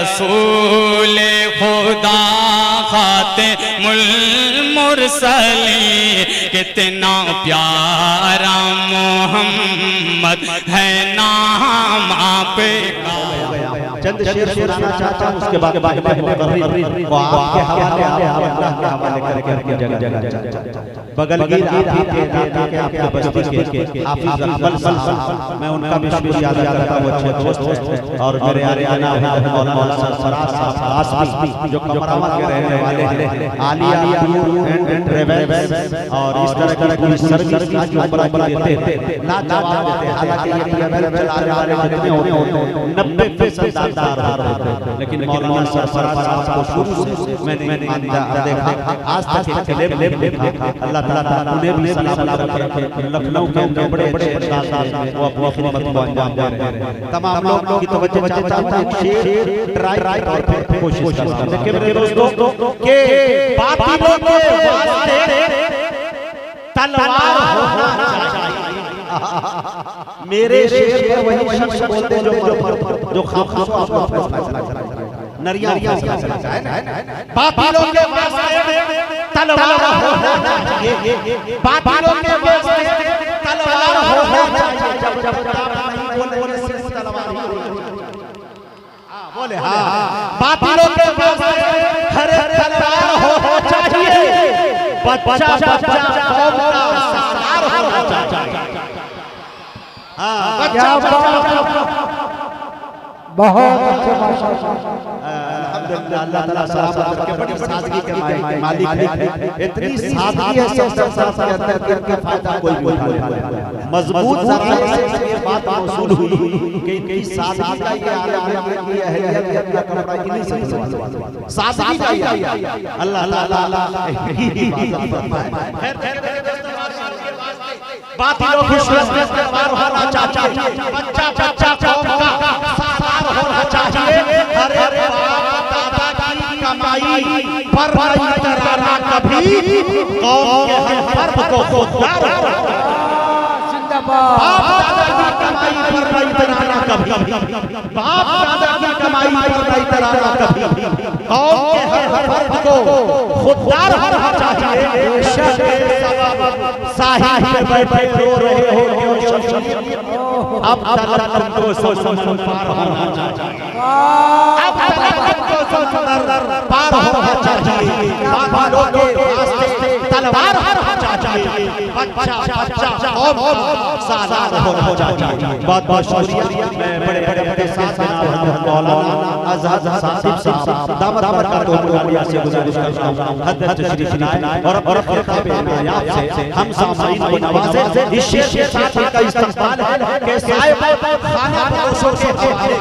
रसूल खुदा खातिमुल मुरसलीन, कितना प्यारा मोहम्मद है नाम आपका। चंद शेर सुनाना चाहता हूं, उसके बाद वो आपके हवाले अल्लाह के हवाले करके अपनी जगह बगलगीर आपके बस्ती के हाफिज अकबर साहब, मैं उनका भी शुक्रिया अदा करता हूं, अच्छे दोस्त हैं। और मेरे आलियाना मौलाना सरफराज साहब आसमी जो कमरावा के रहने वाले हैं, आलिया एंड ट्रेवल्स और इस तरह की सर्विस का जो बड़ा देते हैं, लाजवाब देते हैं। हालांकि ये ट्रेवल चलाने वाले जितने होते हैं 90% दादार होते हैं, लेकिन मौलाना सरफराज साहब को शुरू से मैंने देखा, आज तक लेब देखा। अल्लाह ताला उन्हें भी सलामत रखे। लखनऊ के बड़े बड़े उस्ताद हैं, वो अपनी खिदमत को अंजाम दे रहे हैं। तमाम लोगों की तवज्जो चाहता हूं, एक शेर ट्राई तौर पे कोशिश करता हूं। देखिए मेरे दोस्तों के बातिलों के वास्ते तलवार होना चाहिए। मेरे शेर पर वही शख्स बोलते जो खामखा आपको फैसला नरिया फैसला है ना। बातिलों के वास्ते तलवार होना चाहिए, बातिलों के वास्ते तलवार होना चाहिए। जब बोले से तलवार ही बोले, हां बातिलों के वास्ते हर तलवार होना चाहिए। बच्चा बच्चा कौम का सरदार होना चाहिए। हाँ बच्चा बहुत अच्छे माशाअल्लाह, अल्हम्दुलिल्लाह। अल्लाह ताला सलामत रखे। बड़ी सादगी के मालिक है। इतनी सादगी है सब के अंदर कि फायदा कोई भी उठा ले। मजबूत ज़राए से ये बात मौसूल हुई कि इनकी सादगी का ये आलम है कि अहलियत का कपड़ा इन्हीं से सादगी का ये अल्लाह ताला ही बात फरमाए। खैर बातिलों की शुरुआत में पार होना चाहिए। बच्चा बच्चा कौम का सरदार होना चाहिए। हरे बाप दादा की कमाई पर नहीं तराना कभी, कौम के हर फर्द को खुददार जिंदाबाद। बाप दादा की कमाई पर नहीं तराना कभी, बाप दादा की कमाई पर नहीं तराना कभी, कौम के हर फर्द को खुददार होना चाहिए। साहिब पे बैठे रो रहे हो अब तुमको समझ पार होना चाहिए। अब तुमको समझ पार होना चाहिए। बातिलों के वास्ते तलवार होना चाहिए। बच्चा बच्चा कौम सरदार होना चाहिए। बहुत बहुत शुक्रिया। मैं बड़े बड़े बड़े साथ मौलाना आजाद साहब दामद बरकतुहुम मुआलिया से गुजारिश करता हूं, हजरत तशरीफ लाए और खिताब नायाब से हम सामईन को नवाजे। इस शेर के साथ का इस्तेमाल है कि साहिब खाना परोसों के हवाले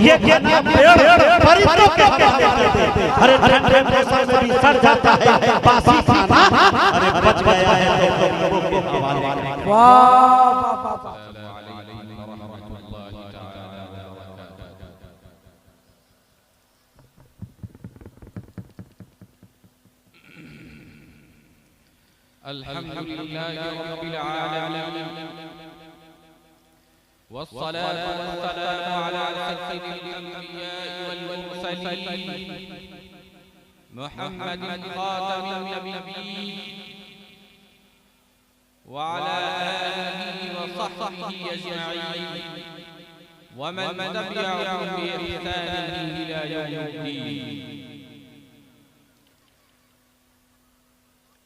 ये खाना पेड़ परिंदों के हवाले करते। अरे ठंडे मौसम में भी सड़ जाता है बासी खाना, अरे बच गया है तो लोगों के हवाले। वाह अल्हम्दुलिल्लाहि रब्बिल आलमीन वस्सलातु वस्सलामु अला सय्यिदिल अंबिया'i वल मुरसलीन मुहम्मदिन खातमिन नबिय्यीन व अला आलिहि व सहबिहि अजमईन व मन तबिअहुम bi ihsanin ila यौमिद्दीन।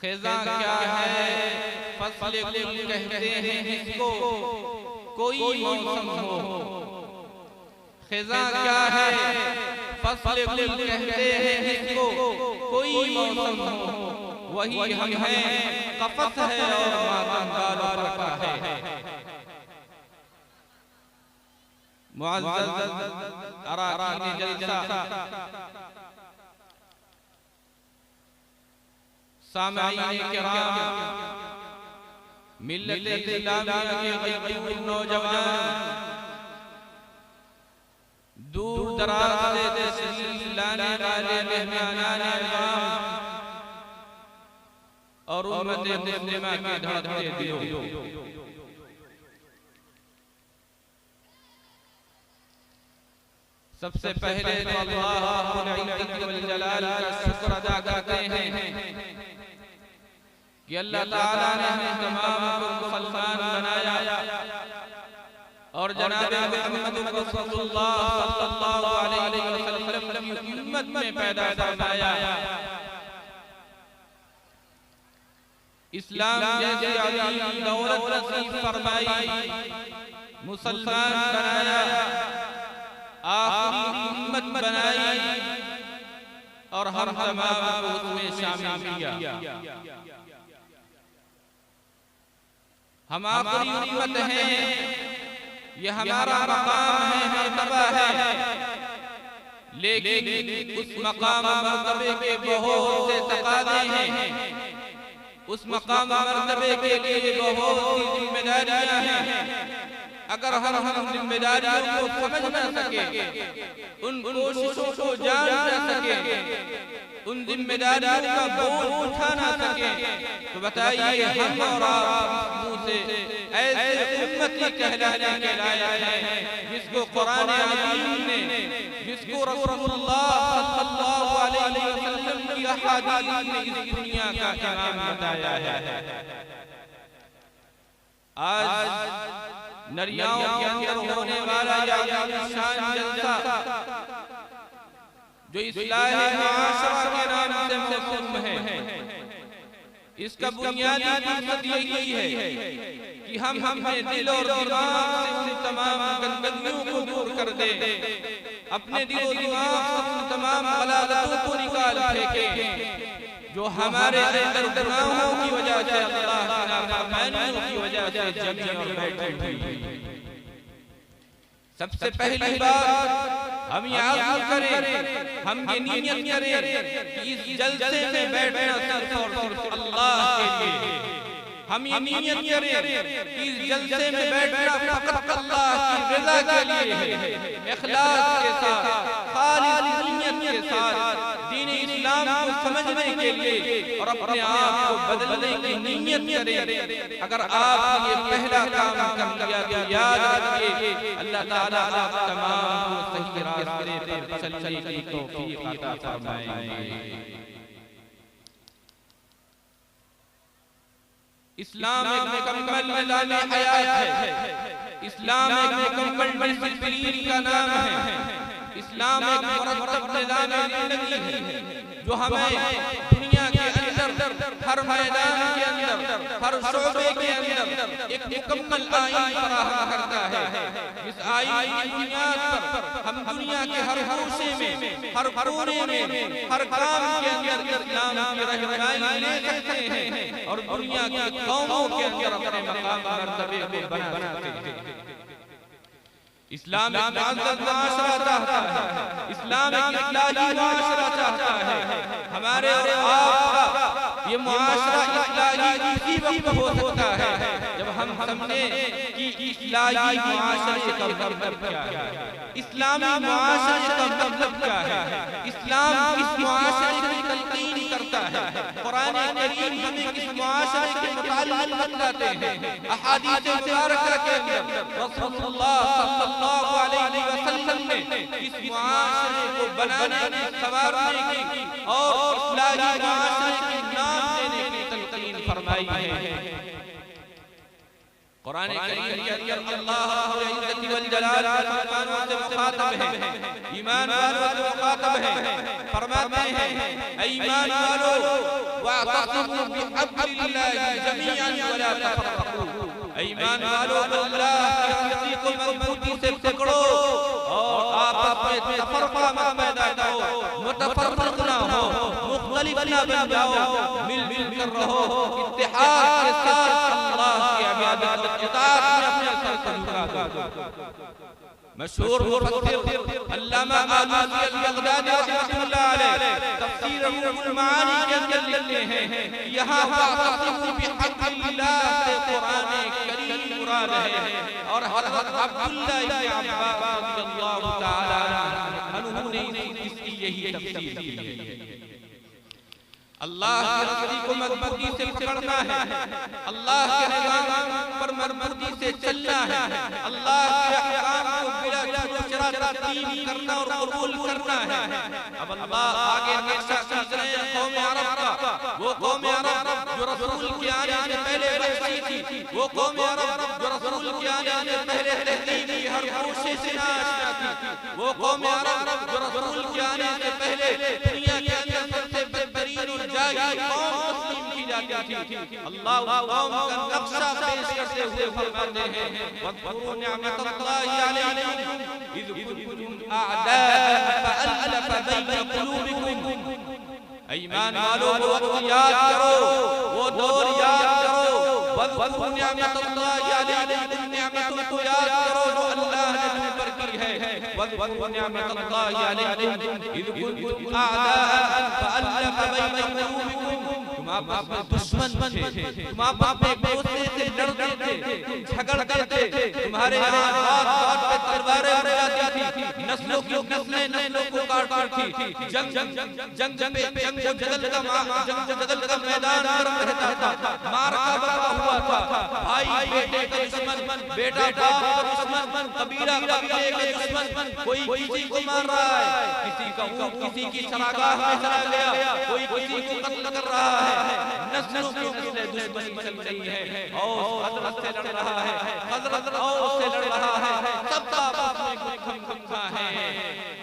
खिज़ा क्या है फसले गुल कहते हैं जिसको कोई मौसम हो। खिज़ा क्या है? फसले गुल कहते हैं जिसको कोई मौसम हो। वही हम हैं, कफस है और मातम बालों पर है। मुअज़्ज़ज़ अराकीन जलसा सामईन किराम, मिल्लत इस्लामिया के गरीब नौजवान, दूर दराज से तशरीफ लाने वाले मेहमानान इज़ाम और उम्मत मुस्लिमा के धड़कते दिलों, सबसे पहले तो अल्लाह रब्बुल इज्जत वल जलाल का शुक्र अदा करते हैं कि अल्लाह ताला ने हम तमाम को मुसलमान बनाया और जनाब मुहम्मद रसूलुल्लाह सल्लल्लाहु अलैहि वसल्लम की उम्मत में पैदा फरमाया। इस्लाम जैसी अजीम दौलत नसीब फरमाई, मुसलमान बनाया, आखिरी उम्मत बनाई और हम तमाम को उसमें शामिल किया। हम आखिरी उम्मत हैं, ये हमारा मकाम है, मर्तबा है, लेकिन उस मकाम मर्तबे के बहुत से तकाज़े हैं, उस मकाम मर्तबे के लिए बहुत सी जिम्मेदारियां हैं। अगर हम जिम्मेदारियों को समझ न सके, उन कोशिशों को जान न सके, उन जिम्मेदारियों का बोझ उठा न सके, तो बताइए हम और आप मुंह से ऐसे उम्मती कहलाने के लायक हैं जिसको कुरान अज़ीम ने, जिसको रसूलुल्लाह सल्लल्लाहु अलैहि वसल्लम की अहादीस ने इस दुनिया का इमाम बताया है। आज नरियाओं के अंदर होने वाला यह शान जलसा जो इस्लाह मुआशरा के नाम से मौसूम है, इसका बुनियादी मकसद यही है कि हम अपने दिल और दिमाग से उन तमाम गंदगियों को दूर कर दे, अपने दिल और दिमाग से उन तमाम गलालतों को निकाल फेंके जो हमारे अंदर गुनाहों की वजह से, अल्लाह की नाफरमानियों की वजह से जमी और बैठी हुई। सबसे पहली बात हम ये आज़म करें, हम ये नियत करें कि इस जलसे में बैठना सिर्फ और सिर्फ अल्लाह के लिए। हम ये नियत करें कि इस जलसे में बैठना फकत अल्लाह की रज़ा के लिए है, इखलास के साथ, खालिस नियत के साथ, दीन इस्लाम को समझने के लिए और अपने आप को बदलने की नियत करें। अगर आप ये पहला काम कर लिया तो याद रखिए अल्लाह ताला आप तमाम को सही रास्ते पर चलने की तौफीक अता फरमाएंगे। इस्लाम एक मुकम्मल निज़ाम हयात है, इस्लाम एक मुकम्मल डिसिप्लिन का नाम है, इस्लाम एक मुरतब निज़ाम ज़िंदगी है जो हमें दुनिया के अंदर, हर मैदान के अंदर, हर शोबे के अंदर एक मुकम्मल आईन फराहम करता है। इस आईन की बुनियाद पर हम दुनिया के हर गोशे में, हर कोने में, हर काम के अंदर इस्लाम की रहनुमाई ले सकते हैं और दुनिया की कौमों के अंदर अपने मकाम मर्तबे को बना सकते हैं। इस्लाम एक मुअज़्ज़ज़ मुआशरा चाहता है, इस्लाम एक इस्लाही मुआशरा चाहता है। हमारे और आपका ये मुआशरा इस्लाही उसी वक्त हो सकता है जब हम समझे कि इस्लाही मुआशरे का मतलब क्या है, इस्लामी मुआशरे का मतलब क्या है, इस्लाम किस मुआशरे की तलकीन करता है। कुरान करीम हमें किस मुआशरे के मुताल्लिक़ बतलाते हैं। अहादीस मुबारका के अंदर रसूलुल्लाह सल्लल्लाहु अलैहि वसल्लम ने इस मुआशरे को बनाने की, संवारने की और इस्लाही मुआशरे के नाम देने की तलकीन फरमाई है। कुरान करीम के अंदर अल्लाह रब्बुल इज्जति वल जलाल मुसलमानों से मुखातब है, ईमान वालों से मुखातब है। फरमाते हैं ऐ ईमान वालों वातसिमू बिहब्लिल्लाहि जमीअन वला तफरकू, ऐ ईमान वालों अल्लाह की रस्सी को मजबूती से पकड़ो और आपस में तफरका मत पैदा करो, मुतफर्रिक ना हो, मुख्तलिफ ना बन जाओ, मिल कर रहो, इत्तेहाद के साथ अल्लाह की इबादत इताअत में अपने सर को झुका दो। मशहूर मुफस्सिर अल्लामा आलूसी अल-बगदादी रहमतुल्लाह अलैह तफसीर रूहुल मानी के अंदर लिखते हैं यहाँ वातसिमू बिहब्लिल्लाह से कुरान करीम मुराद है और हज़रत अब्दुल्लाह इब्न अब्बास रज़ियल्लाहु तआला अन्हु ने इसकी यही तफसीर की है। अल्लाह की रस्सी को मजबूती से पकड़ना है, अल्लाह के निज़ाम पर मजबूती से चलना है, अल्लाह के अहकाम को बिला चुरा तस्लीम करना और कबूल करना है। अब अल्लाह आगे नक्शा खींच रहे हैं कौम अरब का, वो कौम अरब जो रसूल के आने से पहले बसी थी, वो कौम अरब जो रसूल के आने से पहले तहजीब की हर कोशिश से नाआशना थी, वो कौम अरब जो रसूल के आने से पहले दुनिया के अंदर सबसे बेहतरीन और जायज़ कौम तस्लीम की जाती थी। अल्लाह कौम का नक्शा पेश करते हुए फरमाते हैं वज़कुरू निअमतल्लाहि अलैकुम इज़ कुंतुम अअदाअन फअलफ़ बैन क़ुलूबिकुम, ईमान वालों वो वक्त याद करो, वो दौर याद करो, वज़कुरू निअमतल्लाहि अलैकुम, निअमतों को याद करो जो अल्लाह ने तुम पर की है। वज़कुरू निअमतल्लाहि अलैकुम इज़ कुंतुम अअदाअन फअलफ़ बैन क़ुलूबिकुम, तुम आपस में दुश्मन थे, तुम आपस में एक दूसरे से लड़ते थे, झगड़ते थे, तुम्हारे यहाँ बात बात पे तलवारें उड़ जाती थी, नस्लों की नस्लें नस्लों को काटती थी, जंग जदल का मैदान गर्म रहता था, मारका बरपा हुआ था, भाई बेटे का दुश्मन, बेटा बाप का दुश्मन, कबीला कबीले का दुश्मन, कोई किसी को मार रहा है, किसी का ऊँट किसी की चरागाह में चला गया, कोई किसी को कत्ल कर रहा है, नस्लों की नस्लें दुश्मनी चल रही है, और हजरत से लड़ रहा है, हजरत और से लड़ रहा है, सबका आपस में खुनखुना है।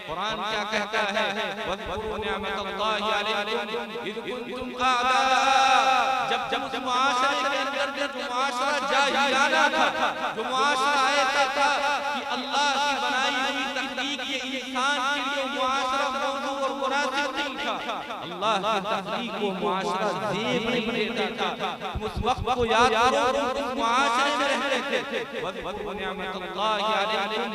कुरान क्या कहता है वज़कुरू निअमतल्लाहि अलैकुम इज़ कुंतुम अअदाअन, जब उस मुआशरे के अंदर जो मुआशरा जाहिलाना था, जो मुआशरा ऐसा था कि अल्लाह की बनाई हुई तख्लीक ये इंसान के लिए मुआशरा मौजू और मुनासिब नहीं था, अल्लाह की तख्लीक को मुआशरा ज़ेब नहीं देता था। तुम उस वक्त को याद करो उस मुआशरे में रहते थे। वज़कुरू निअमतल्लाहि अलैकुम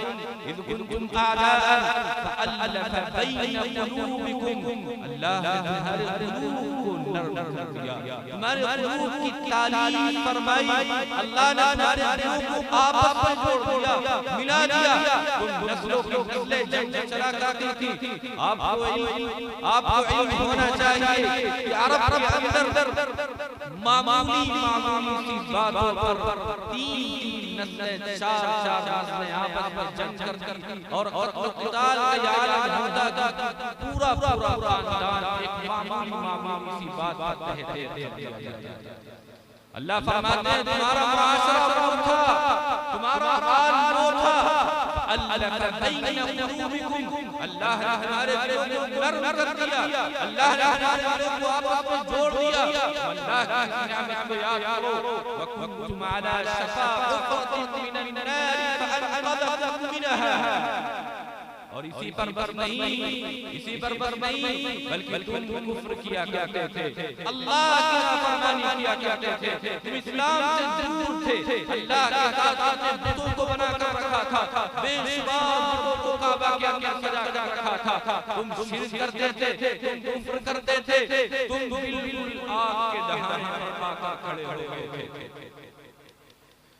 इज़ कुंतुम अअदाअन फअलफ़ बैन क़ुलूबिकुम, अल्लाह ने तुम्हारे क़ुलूब को नरम कर दिया, तुम्हारे क़ुलूब की तालीम फरमाई, अल्लाह ने तुम्हारे क़ुलूब को आपस में जोड़ दिया, मिला दिया। तुम नस्लों की नस्लें जंग चला करती थी, आपको इल्म होना चाहिए कि अरब के अंदर मामूली सी बातों पर तीन नस्लें चार नस्लें आपस में जंग करती और क़िताल का आलम होता था, पूरा खानदान एक मामूली सी बात पर दिया जाता। अल्लाह फरमाते हैं तुम्हारा मुआशरा वो था, तुम्हारा हाल वो था, अल्लाह बैन क़ुलूबिकुम, अल्लाह ने तुम्हारे दिलों को नरम कर दिया, अल्लाह ने तुम्हारे दिलों को आपस में जोड़ दिया। अल्लाह की नियामत को याद करो, वकुंतुम अला शफा हुफ़रतिन मिनन नार फअनक़ज़कुम मिनहा, और इसी पर बस नहीं बल्कि तुम कुफ्र किया करते थे, अल्लाह की नाफरमानी किया करते थे, तुम इस्लाम से दूर थे, अल्लाह के साथ अपने बुतों को बनाकर रखा था, बेशुमार बुतों को काबा के अंदर सजा कर रखा था, तुम शिर्क करते थे, तुम कुफ्र करते थे, तुम बिल्कुल आग के दहाने पर आकर खड़े हो गए थे।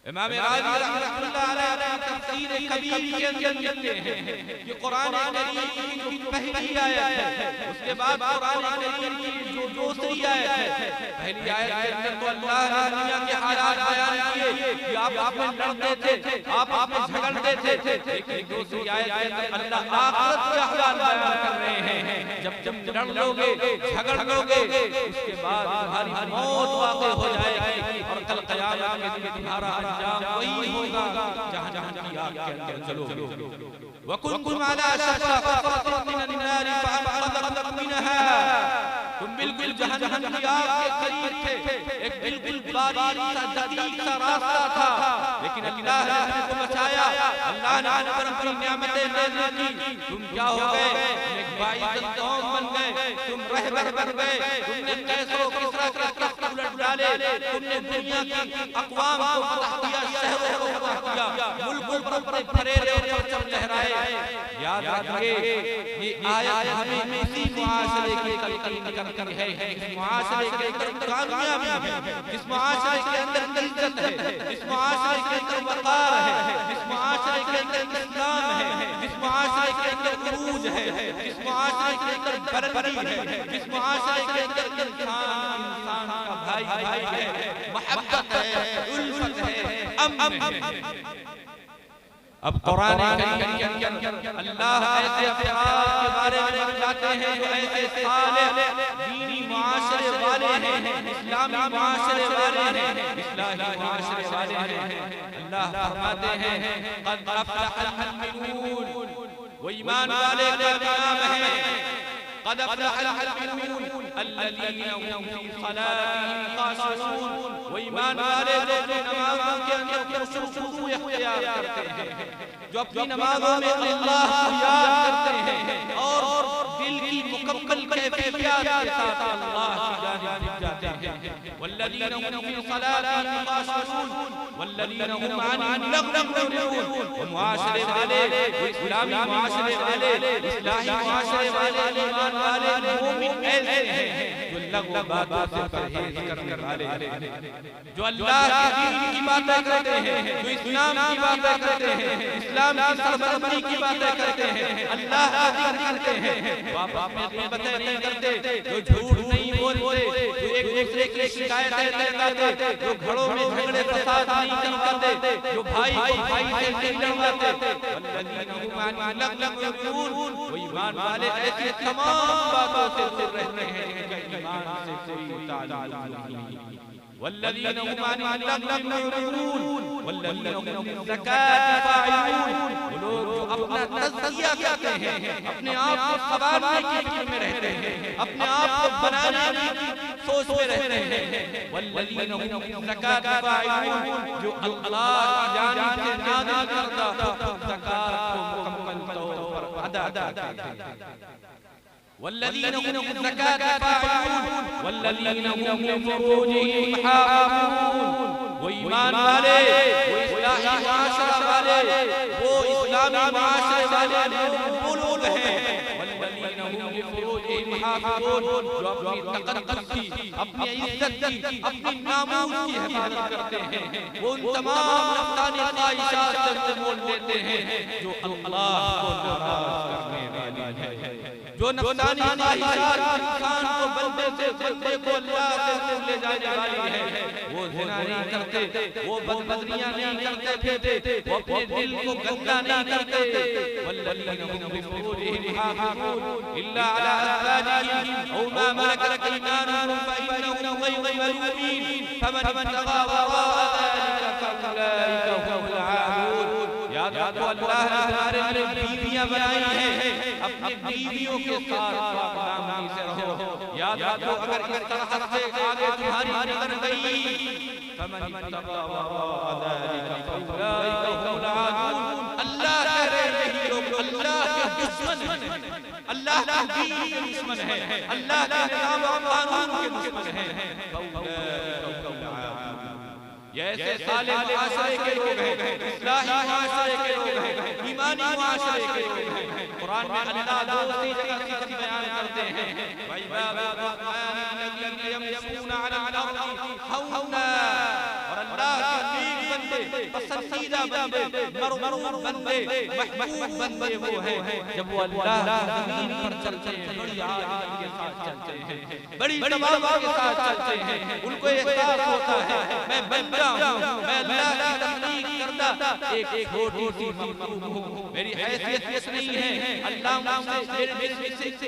इमाम गाज़ी रहमतुल्लाह अलैह तफसीर कबीर के अंदर लिखते हैं कि कुरान करीम की जो पहली आयत है, उसके बाद कुरान करीम की जो दूसरी आयत है, पहली आयत के अंदर तो अल्लाह ने दुनिया के हालात बयान किए, कि आप आपस में लड़ते थे, आप आपस में झगड़ते थे, लेकिन दूसरी आयत में अल्लाह आखिरत का हाल बयान कर रहे हैं। जब जब लड़ लोगे, झगड़ लोगे, उसके बाद तुम्हारी मौत वाक़ई हो जाएगी और कल क़यामत के दिन तुम्हारा अंजाम वही होगा जहां जहां की आग के अंदर चलोगे। वकुंतुम अला शफ़ा क़तरतिन मिनन नार फ़अनक़ज़कुम मिनहा, तुम बिल्कुल जहन्नम की आग के करीब थे, एक बिल्कुल बारीक सा दकीक सा रास्ता था, लेकिन अल्लाह ने तुमको बचाया, अल्लाह ने तुम पर अपनी नेमतें नाज़िल की, तुम क्या हो गए, एक बाइज़्ज़त कौम बन गए, तुम रहबर बन गए, तुमने कैसरो किसरा के तख्त उलट डाले, तुमने दुनिया की अक़वाम को फतह किया, शहरों को फतह किया, मुल्कों पर अपने फरेरे और परचम लहराए। याद रखिए ये आयत हमें इसी मुआशरे की तलकीन करती है, इस मुआशरे के अंदर कामयाबी है, इस मुआशरे के अंदर इज्जत है, इस मुआशरे के अंदर वक़ार है, इस मुआशरे के अंदर इस्लाम है, इस मुआशरे के अंदर उरूज है, इस मुआशरे के अंदर बरकत है, इस मुआशरे के अंदर इंसान का भाई भाई है, मोहब्बत है, उल्फत है, अमन है। अब कुरान करीम के अंदर अल्लाह ऐसे अफराद के बारे में बताते हैं जो ऐसे साले दीनी मुआशरे वाले हैं, इस्लामी मुआशरे वाले हैं, इस्लाही मुआशरे वाले हैं। अल्लाह फरमाते हैं क़द अफ़लहल मुमिनून, वो ईमान वाले का नाम है क़द अफ़लहल मुमिनून अल्लज़ीना हुम फ़ी सलातिहिम ख़ाशिऊन, वो ईमान वाले जो अपनी नमाज़ों के अंदर खुशू इख्तियार करते हैं, जो अपनी नमाज़ों में अल्लाह को याद करते हैं और दिल की मुकम्मल कैफियत के साथ अल्लाह की जानिब जाते हैं। वल्लज़ीना हुम फ़ी सलातिहिम ख़ाशिऊन वल्लज़ीना हुम अन लग़व मुअरिदून, वो मुआशरे वाले, इस्लामी मुआशरे वाले, इस्लाही मुआशरे वाले, ईमान वाले मोमिन ऐसे हैं जो लग़व बातों से परहेज़ करने वाले, जो अल्लाह के दीन की बातें करते हैं, जो इस्लाम की बातें करते हैं, इस्लाम की सरबलंदी की बातें करते हैं, अल्लाह का जिक्र करते हैं, वापस में ग़ीबतें नहीं करते, जो झूठ नहीं बोलते, जो एक दूसरे की शिकायतें नहीं करते, जो घरों में झगड़े फसाद नहीं करते, जो भाई भाई से नहीं लड़ते, वल्लज़ीना हुम अन लग़व मुअरिदून, वो ईमान वाले ऐसी तमाम बातों से दूर रहते हैं जिनका ईमान से कोई ताल्लुक नहीं। वल्लज़ीना हुम अन लग़व मुअरिदून वल्लज़ीना हुम लिज़्ज़काति फ़ाइलून, वो लोग जो अपना तज़किया करते हैं, अपने आप को सँवारने की फिक्र में रहते हैं, अपने आप को बनाने की सोच में रहते हैं। वल्लज़ीना हुम लिज़्ज़काति फ़ाइलून, जो अल्लाह की जानिब से नाज़िल करदा ज़कात को मुकम्मल तौर पर अदा करते हैं। वल्लज़ीना हुम लिज़्ज़काति फ़ाइलून वल्लज़ीना हुम लिफ़ुरूजिहिम हाफ़िज़ून, वो ईमान वाले, वो इस्लाही मुआशरा वाले, वो इस्लामी मुआशरे वाले वो लोग हैं। वल्लज़ीना हुम लिफ़ुरूजिहिम हाफ़िज़ून, जो अपनी तक़द्दुस की, अपनी इज्जत की, अपनी नामूस की हिफाज़त करते हैं, वो उन तमाम नफ़सानी ख्वाहिशात से मोल लेते हैं जो अल्लाह को नाराज़ करने वाली है, जो नफ़सानी ख्वाहिशात इंसान को बंदे को अल्लाह से दूर ले जाने वाली है। वो ज़िना नहीं करते, वो बदबदियाँ नहीं करते फिरते, वो अपने दिल को गंदा नहीं करते। वल्लज़ीना हुम लिफ़ुरूजिहिम हाफ़िज़ून इल्ला अला अज़वाजिहिम औ मा मलकत अयमानुहुम फ़इन्नहुम ग़ैरु मलूमीन फमन इब्तग़ा वराअ ज़ालिका फ़उलाइका हुमुल आदून। याद रखो अल्लाह ने तुम्हारे लिए बीवियां बनाई हैं, अपनी बीवियों के साथ सावधानी से रहो। याद रखो अगर इस तरह से आगे तुम्हारी नजर गई फमन इब्तग़ा वराअ ज़ालिका फ़उलाइका हुमुल आदून, अल्लाह कह रहे हैं ये लोग अल्लाह के दुश्मन हैं, अल्लाह के दीन के दुश्मन हैं, अल्लाह के निज़ाम और कानून के दुश्मन हैं। ये ऐसे साले मुआशरे के लोग हैं, इस्लाही मुआशरे के लोग हैं, ईमानी मुआशरे के लोग हैं। कुरान में अल्लाह दूसरी जगह सिफत बयान करते हैं, वइबादुर रहमान यमशूना अलल अर्दि हौना, और अल्लाह के नेक बंदे पसंदीदा बंदे, मरहूम बंदे, महबूब बंदे वो हैं जब वो अल्लाह ज़मीन पर चलते हैं, बड़ी आज़ादी के साथ चलते हैं, बड़ी तवाज़ुन के साथ चलते हैं। उनको एहसास होता है मैं बंदा हूँ, मैं अल्लाह की तख्लीक करदा एक छोटी सी मखलूक हूँ, मेरी हैसियत कुछ नहीं है। अल्लाह मुझसे मेरे से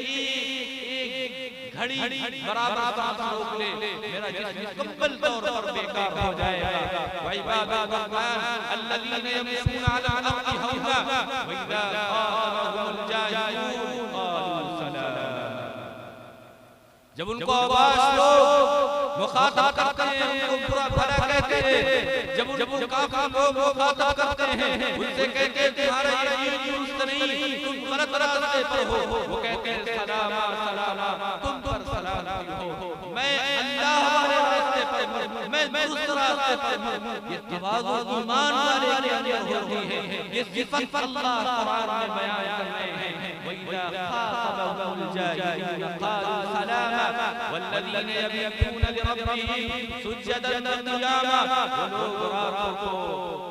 एक घड़ी बराबर सांस रोक ले, मेरा जिस्म मुकम्मल तौर पर बेकार हो जाएगा। व इबादुर रहमान अल्लज़ीना यमशूना अला अर्दि हौना व इज़ा ख़ातबहुमुल जाहिलून क़ालू सलामा। जब उनको आवाज लोग मुखातब करते हैं उनको बुरा भला कहते हैं, जब उनको काफिर लोग मुखातब करते हैं उनसे कहते हैं तुम्हारा ये दुरुस्त नहीं, तुम गलत रास्ते पर हो, वो कहते हैं सलामा सलामा, तुम पर सलाम हो, मैं अल्लाह वाले रास्ते पर हूं, मैं दुरुस्त रास्ते पर हूं। ये तवाज़ु ईमान वाले के अंदर होती है, ये सिफत अल्लाह कुरान में बयान कर रहे हैं। व इज़ा ख़ातबहुमुल जाहिलून क़ालू सलामा वल्लज़ीना यबीतूना लिरब्बिहिम सुज्जदन व क़ियामा।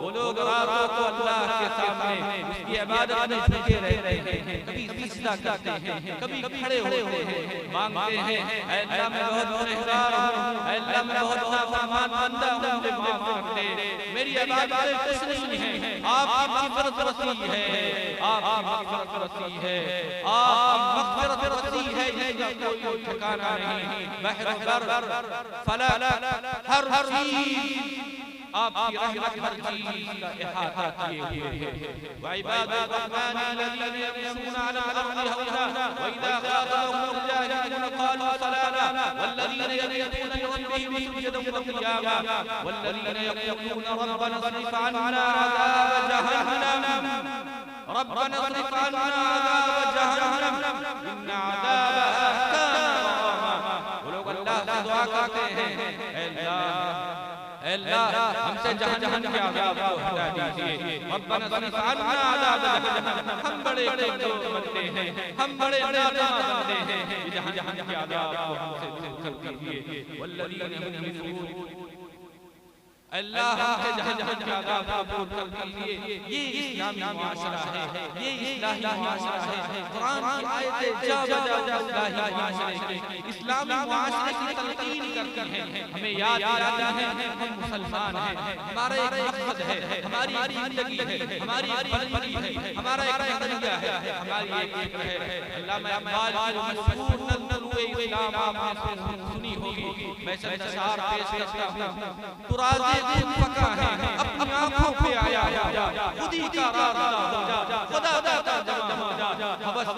वो लोग रातों को अल्लाह के सामने उसकी इबादत में झुके रहते हैं, कभी सिजदा करते हैं, कभी खड़े होते हैं, मांगते हैं ऐ अल्लाह मैं बहुत गुनहगार हूं, ऐ अल्लाह मैं बहुत नाफरमान बंदा हूं, मुझे माफ कर दे, मेरी इबादतें कुछ नहीं है, आपकी मग़फ़िरत वसी है, आपकी मग़फ़िरत वसी है, आपकी मग़फ़िरत वसी है, इसका कोई ठिकाना नहीं। बहर बर फलक हर चीज आपकी रहमत हर चीज का इहाता किए हुए है। व इबादुर रहमान अल्लज़ीना यमशूना अला अर्दि हौना व इज़ा ख़ातबहुमुल जाहिलून क़ालू सलामा वल्लज़ीना यबीतूना लिरब्बिहिम सुज्जदन व क़ियामा वल्लज़ीना यक़ूलूना रब्बना इस्रिफ अन्ना अज़ाब जहन्नम रब्बना इस्रिफ अन्ना अज़ाब जहन्नम इन्न अज़ाबहा काना गरामा। वो लोग अल्लाह से दुआ करते हैं अल्लाह हमसे जहन्नम के अज़ाब को हटा दीजिए, रब्बना इस्रिफ अन्ना अज़ाब जहन्नम। हम बड़े बंदे हैं, हम बड़े नादान बंदे हैं, जहन्नम के अज़ाब को हमसे दूर कर दीजिए। वल्लज़ीना हुम युफ़िकून अल्लाह हमसे जहन्नम के अज़ाब को दूर कर दीजिए। ये इस्लामी मुआशरा है, ये इस्लाही मुआशरा है। कुरान की आयतें जा बजा इस्लाही मुआशरे की, इस्लामी मुआशरे की तलकीन करती हैं, हमें याद दिलाती हैं हम मुसलमान हैं, हमारा एक मकसद है, हमारी जिंदगी है, हमारी बंदगी है, हमारा एक नज़रिया है, हमारी एक फिक्र है। अल्लामा इक़बाल की मशहूर नज़्म-ए इस्लाम आपने सुनी होगी, मैं चंद अशआर पेश करता हूं। तुराज़े पका है अपनी आंखों पे आया खुद ही का राज़ खुदा दाता जमा हवस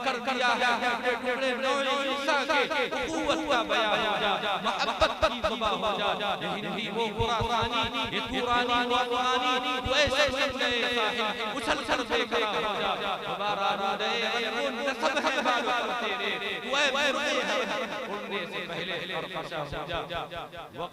कर दिया है टुकड़े नौए ईसा के कुव्वत का बयान मोहब्बत की ज़ुबान हो जा। यही नहीं वो पुरानी ये पुरानी वो पुरानी वो ऐसे चलने साहिब उछल कर बेकरार हो जा। दोबारा रोदे वो नस्ब है बालों पर तेरे वो है उड़ने से पहले फरफशा हो जा।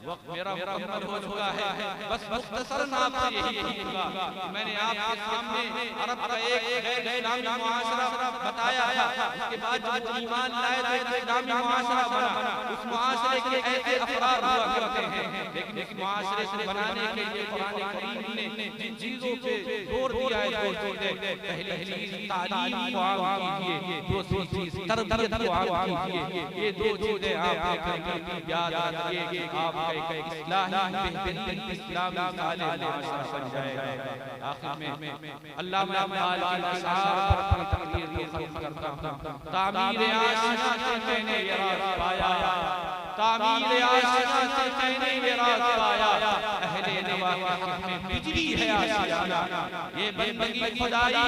वक्त मेरा मुकम्मल हो चुका है, बस मुख्तसरन आपसे यही कहूंगा कि मैंने आपके सामने अरब का एक गैर इस्लामी मुआशरा बताया था, उसके बाद जब ईमान लाए तो इस्लामी मुआशरा बना। उस मुआशरे के ऐसे अफराद हुआ करते हैं, लेकिन इस मुआशरे से बनाने के लिए कुरान करीम ने जिन चीजों पे जोर दिया है वो चीजें, पहली चीज तालीम को आम कीजिए, दूसरी चीज तरबियत को आम कीजिए। ये दो चीजें आप याद रखिए कि आपका एक इस्लाही बेहतरीन इस्लामी साले मुआशरा बन जाएगा। आखिर में अल्लामा इक़बाल की अशआर पर अपनी तकरीर को खत्म करता हूं। तामीर आशिक़ से मैंने ये राज पाया, तामीर आशिक़ से मैंने ये राज पाया, अहले नवा के हक़ में बिजली है आशियाना। ये बंदगी खुदाई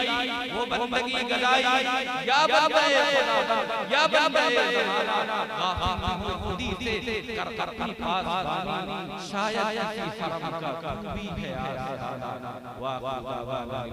वो बंदगी गदाई, या बंदे खुदा या बंदे ज़माना, गाफिल खुदी से कर अपनी पासबानी, शायद किसी हरम का भी है आशियाना। वाह वाह वाह वाह।